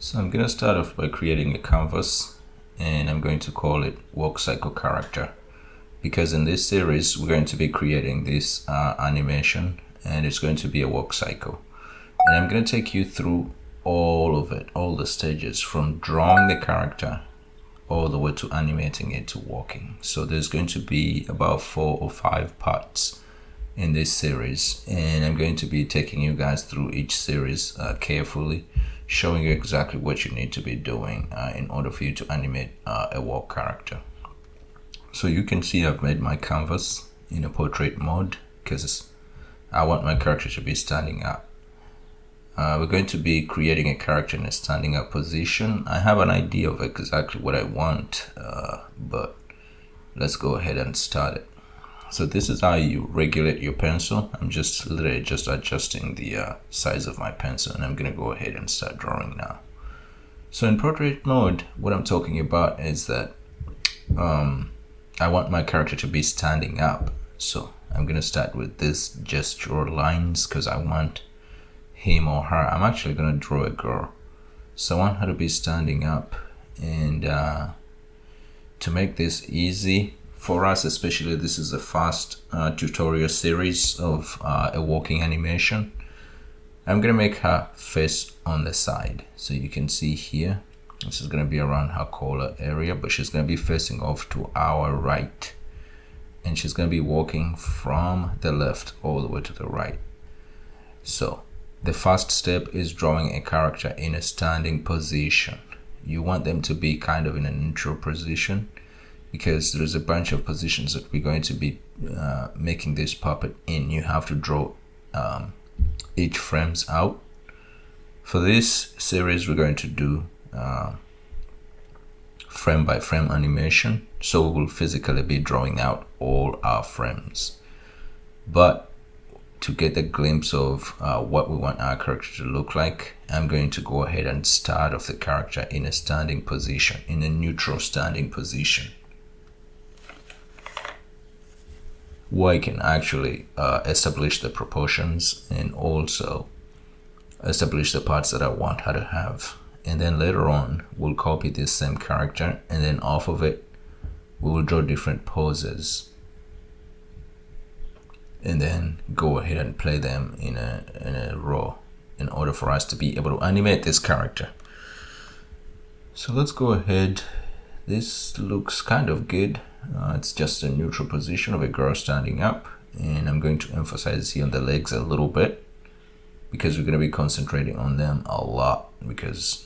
So I'm going to start off by creating a canvas, and I'm going to call it Walk Cycle Character, because in this series we're going to be creating this animation, and it's going to be a walk cycle. And I'm going to take you through all of it, all the stages, from drawing the character all the way to animating it to walking. So there's going to be about 4 or 5 parts in this series, and I'm going to be taking you guys through each series carefully, showing you exactly what you need to be doing in order for you to animate a walk character. So you can see I've made my canvas in a portrait mode because I want my character to be standing up. We're going to be creating a character in a standing up position. I have an idea of exactly what I want, but let's go ahead and start it. So this is how you regulate your pencil. I'm just literally just adjusting the size of my pencil, and I'm going to go ahead and start drawing now. So in portrait mode, what I'm talking about is that I want my character to be standing up. So I'm going to start with this gesture lines because I want him or her. I'm actually going to draw a girl. So I want her to be standing up, and to make this easy for us, especially this is the first tutorial series of a walking animation, I'm going to make her face on the side. So you can see here, this is going to be around her collar area, but she's going to be facing off to our right, and she's going to be walking from the left all the way to the right. So the first step is drawing a character in a standing position. You want them to be kind of in a neutral position, because there's a bunch of positions that we're going to be making this puppet in. You have to draw each frames out. For this series, we're going to do frame by frame animation, so we will physically be drawing out all our frames. But to get a glimpse of what we want our character to look like, I'm going to go ahead and start off the character in a standing position, in a neutral standing position, where I can actually establish the proportions and also establish the parts that I want her to have. And then later on, we'll copy this same character, and then off of it, we will draw different poses, and then go ahead and play them in a row in order for us to be able to animate this character. So let's go ahead. This looks kind of good. It's just a neutral position of a girl standing up, and I'm going to emphasize here on the legs a little bit because we're going to be concentrating on them a lot, because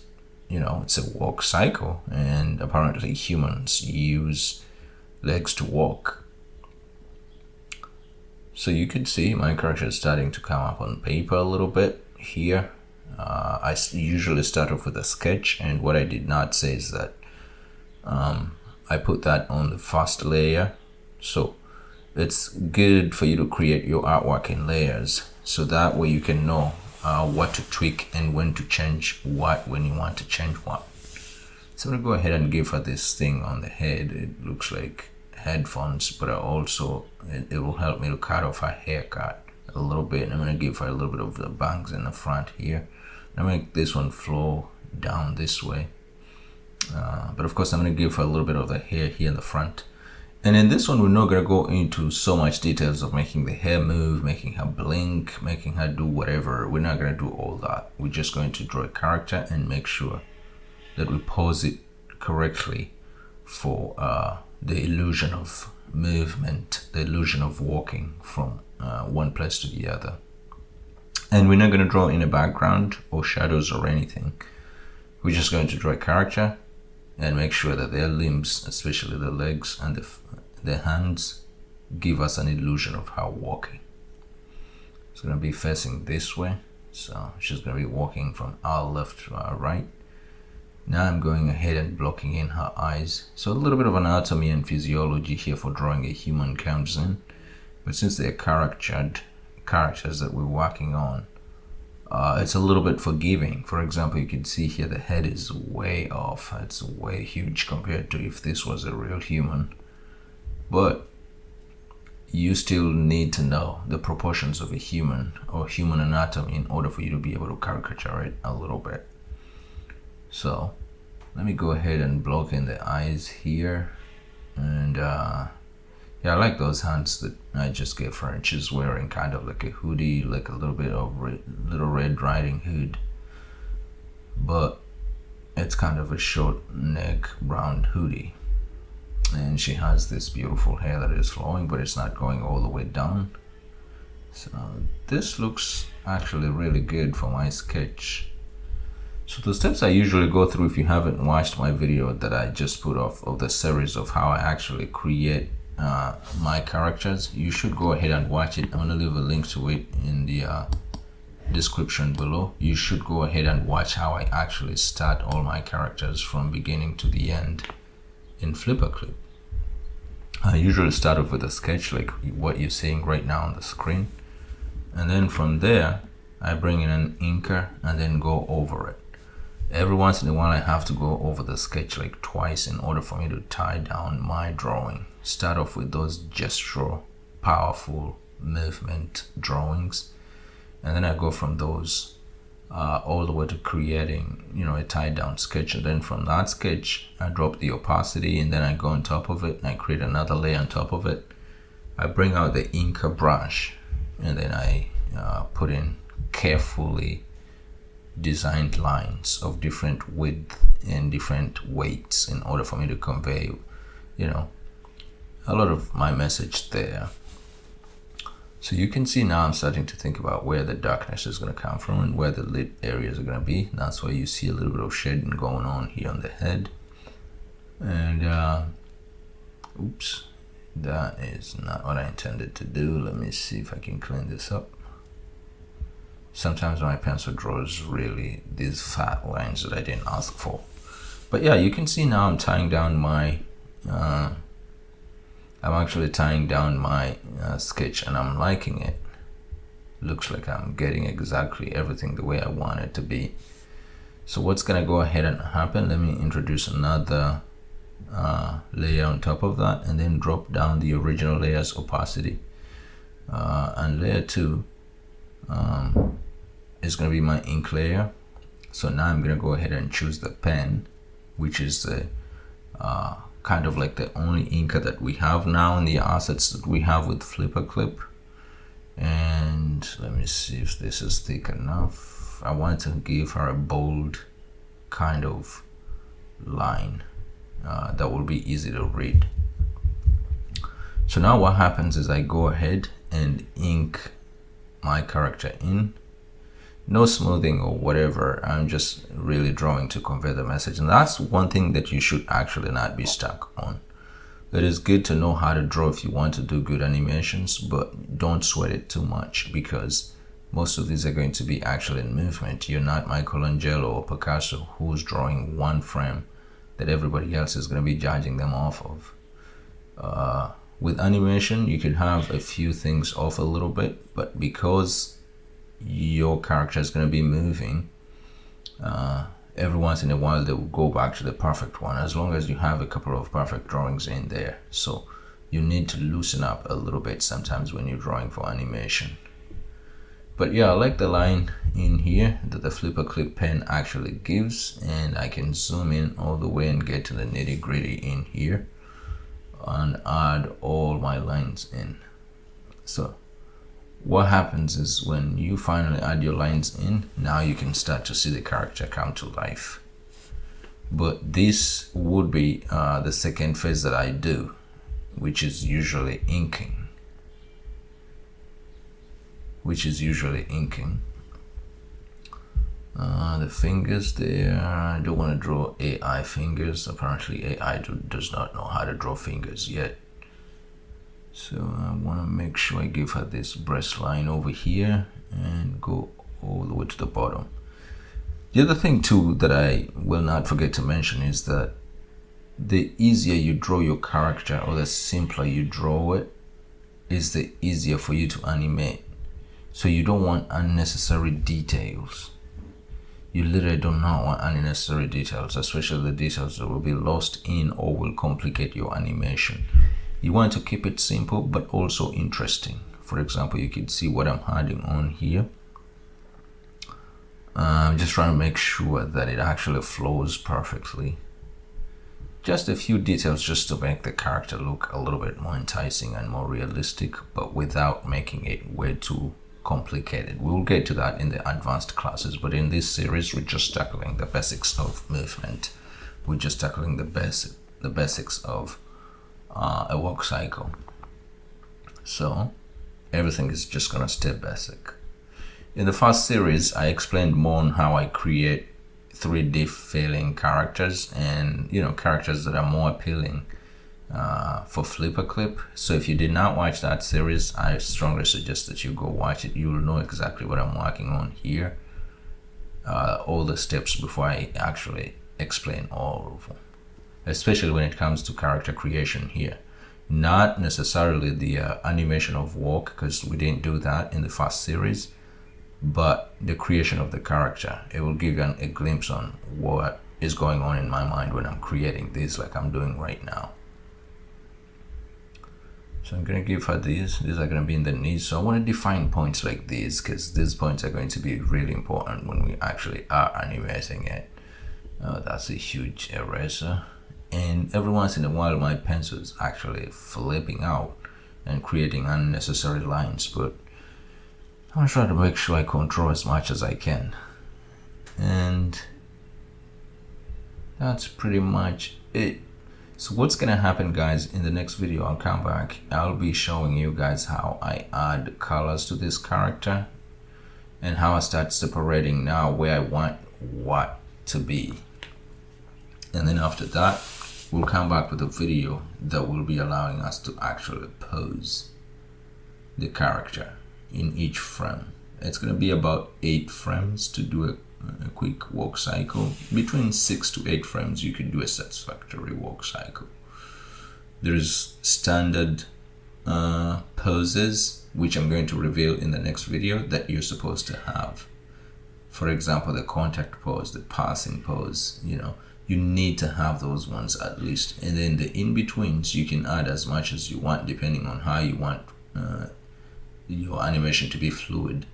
it's a walk cycle, and apparently humans use legs to walk. So you could see my character is starting to come up on paper a little bit here. I usually start off with a sketch, and what I did not say is that I put that on the first layer. So it's good for you to create your artwork in layers, so that way you can know what to tweak and when to change what, when you want to change what. So I'm gonna go ahead and give her this thing on the head. It looks like headphones, but it will help me to cut off her haircut a little bit. And I'm gonna give her a little bit of the bangs in the front here. I'm gonna make this one flow down this way. But of course I'm going to give her a little bit of the hair here in the front. And in this one, we're not going to go into so much details of making the hair move, making her blink, making her do whatever. We're not going to do all that. We're just going to draw a character and make sure that we pose it correctly for the illusion of movement, the illusion of walking from one place to the other. And we're not going to draw in a background or shadows or anything. We're just going to draw a character and make sure that their limbs, especially the legs and the hands, give us an illusion of her walking. It's going to be facing this way, so she's going to be walking from our left to our right. Now I'm going ahead and blocking in her eyes. So a little bit of anatomy and physiology here for drawing a human comes in, but since they're characters that we're working on, it's a little bit forgiving. For example, you can see here the head is way off. It's way huge compared to if this was a real human. But you still need to know the proportions of a human or human anatomy in order for you to be able to caricature it a little bit. So let me go ahead and block in the eyes here. And yeah, I like those hands that I just gave her. And she's wearing kind of like a hoodie, like a little bit of Little Red Riding Hood, but it's kind of a short neck round hoodie. And she has this beautiful hair that is flowing, but it's not going all the way down. So this looks actually really good for my sketch. So the steps I usually go through, if you haven't watched my video that I just put off of the series of how I actually create my characters, you should go ahead and watch it. I'm going to leave a link to it in the description below. You should go ahead and watch how I actually start all my characters from beginning to the end in Flipaclip. I usually start off with a sketch like what you're seeing right now on the screen, and then from there I bring in an inker and then go over it. Every once in a while I have to go over the sketch like twice in order for me to tie down my drawing. Start off with those gestural, powerful movement drawings, and then I go from those all the way to creating, a tied down sketch. And then from that sketch I drop the opacity, and then I go on top of it and I create another layer on top of it. I bring out the inker brush, and then I put in carefully designed lines of different width and different weights in order for me to convey a lot of my message there. So you can see now I'm starting to think about where the darkness is going to come from and where the lit areas are going to be. That's why you see a little bit of shading going on here on the head. And oops, that is not what I intended to do. Let me see if I can clean this up. Sometimes my pencil draws really these fat lines that I didn't ask for. But yeah, you can see now I'm tying down my I'm actually tying down my sketch, and I'm liking it. Looks like I'm getting exactly everything the way I want it to be. So what's gonna go ahead and happen, let me introduce another layer on top of that, and then drop down the original layer's opacity. And layer 2 is going to be my ink layer. So now I'm going to go ahead and choose the pen, which is the kind of like the only inker that we have now in the assets that we have with Flipaclip. And let me see if this is thick enough. I want to give her a bold kind of line that will be easy to read. So now what happens is I go ahead and ink my character in. No smoothing or whatever, I'm just really drawing to convey the message. And that's one thing that you should actually not be stuck on. It is good to know how to draw if you want to do good animations, but don't sweat it too much, because most of these are going to be actually in movement. You're not Michelangelo or Picasso who's drawing one frame that everybody else is going to be judging them off of. With animation, you could have a few things off a little bit, but because your character is going to be moving, every once in a while they will go back to the perfect one, as long as you have a couple of perfect drawings in there. So you need to loosen up a little bit sometimes when you're drawing for animation. But yeah, I like the line in here that the Flipaclip pen actually gives, and I can zoom in all the way and get to the nitty-gritty in here and add all my lines in. So what happens is when you finally add your lines in, now you can start to see the character come to life. But this would be the second phase that I do, which is usually inking. The fingers there, I don't want to draw AI fingers. Apparently AI does not know how to draw fingers yet. So I want to make sure I give her this breast line over here and go all the way to the bottom. The other thing too that I will not forget to mention is that the easier you draw your character, or the simpler you draw it, is the easier for you to animate. So you don't want unnecessary details. You literally do not want unnecessary details, especially the details that will be lost in or will complicate your animation. You want to keep it simple but also interesting. For example, you can see what I'm adding on here. I'm just trying to make sure that it actually flows perfectly. Just a few details just to make the character look a little bit more enticing and more realistic, but without making it way too complicated. We'll get to that in the advanced classes, but in this series we're just tackling the basics of movement. We're just tackling the basics of a walk cycle. So everything is just gonna stay basic. In the first series, I explained more on how I create 3D feeling characters and characters that are more appealing for Flipaclip. So if you did not watch that series, I strongly suggest that you go watch it. You'll know exactly what I'm working on here, all the steps before I actually explain all of them, especially when it comes to character creation here. Not necessarily the animation of walk, because we didn't do that in the first series, but the creation of the character. It will give you a glimpse on what is going on in my mind when I'm creating this, like I'm doing right now. So I'm going to give her these are going to be in the knees. So I want to define points like these, because these points are going to be really important when we actually are animating it. That's a huge eraser, and every once in a while my pencil is actually flipping out and creating unnecessary lines, but I'm gonna try to make sure I control as much as I can. And that's pretty much it. So what's gonna happen, guys, in the next video, I'll come back, I'll be showing you guys how I add colors to this character and how I start separating now where I want what to be. And then after that, we'll come back with a video that will be allowing us to actually pose the character in each frame. It's going to be about 8 frames to do a quick walk cycle. Between 6 to 8 frames you can do a satisfactory walk cycle. There's standard poses, which I'm going to reveal in the next video, that you're supposed to have. For example, the contact pose, the passing pose, you need to have those ones at least. And then the in-betweens, you can add as much as you want depending on how you want your animation to be fluid.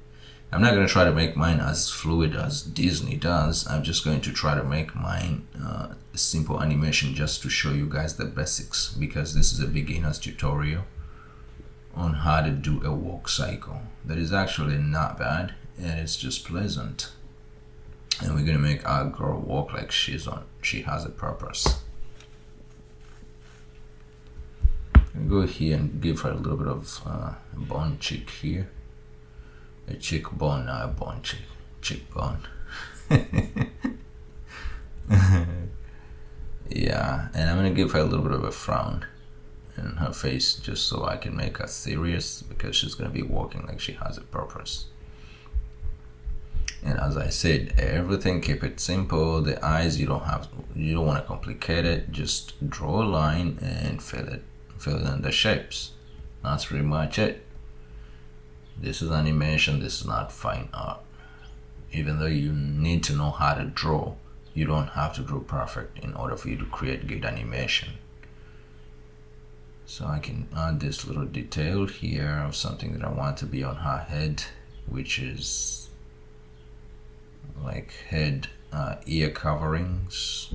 I'm not going to try to make mine as fluid as Disney does. I'm just going to try to make mine a simple animation just to show you guys the basics, because this is a beginner's tutorial on how to do a walk cycle that is actually not bad, and it's just pleasant. And we're going to make our girl walk like she has a purpose. Go here and give her a little bit of bone cheek here. A cheek bone, not a bone cheek. Cheek bone. Yeah, and I'm gonna give her a little bit of a frown in her face just so I can make her serious, because she's gonna be walking like she has a purpose. And as I said, everything, keep it simple. The eyes, you don't want to complicate it. Just draw a line and fill in the shapes. That's pretty much it. This is animation, this is not fine art. Even though you need to know how to draw, you don't have to draw perfect in order for you to create good animation. So I can add this little detail here of something that I want to be on her head, which is like head ear coverings.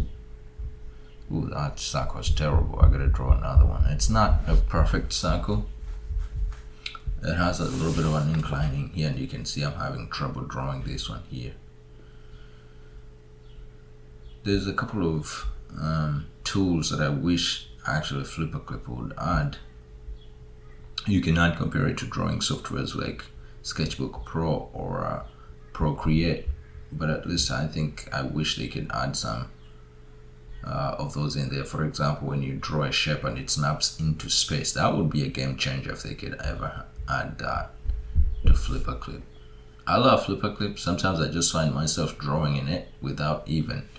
Ooh, that circle's terrible. I gotta draw another one. It's not a perfect circle. It has a little bit of an inclining here, and you can see I'm having trouble drawing this one here. There's a couple of tools that I wish actually Flipaclip would add. You can add compare it to drawing softwares like Sketchbook Pro or Procreate, but at least I wish they could add some of those in there. For example, when you draw a shape and it snaps into space, that would be a game changer if they could ever add that to Flipaclip. I love Flipaclip. Sometimes I just find myself drawing in it without even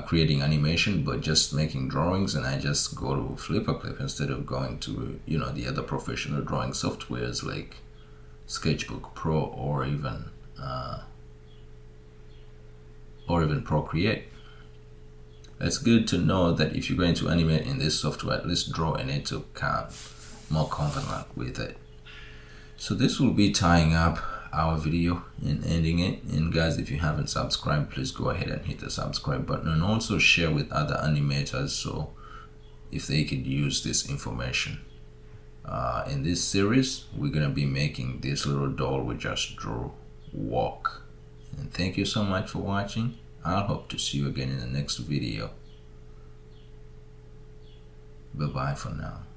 creating animation, but just making drawings, and I just go to Flipaclip instead of going to the other professional drawing softwares like Sketchbook Pro or even Procreate. It's good to know that if you're going to animate in this software, at least draw in it to come more confident with it. So this will be tying up our video and ending it. And guys, if you haven't subscribed, please go ahead and hit the subscribe button, and also share with other animators so if they could use this information. In this series, we're gonna be making this little doll we just drew walk. And thank you so much for watching. I'll hope to see you again in the next video. Bye bye for now.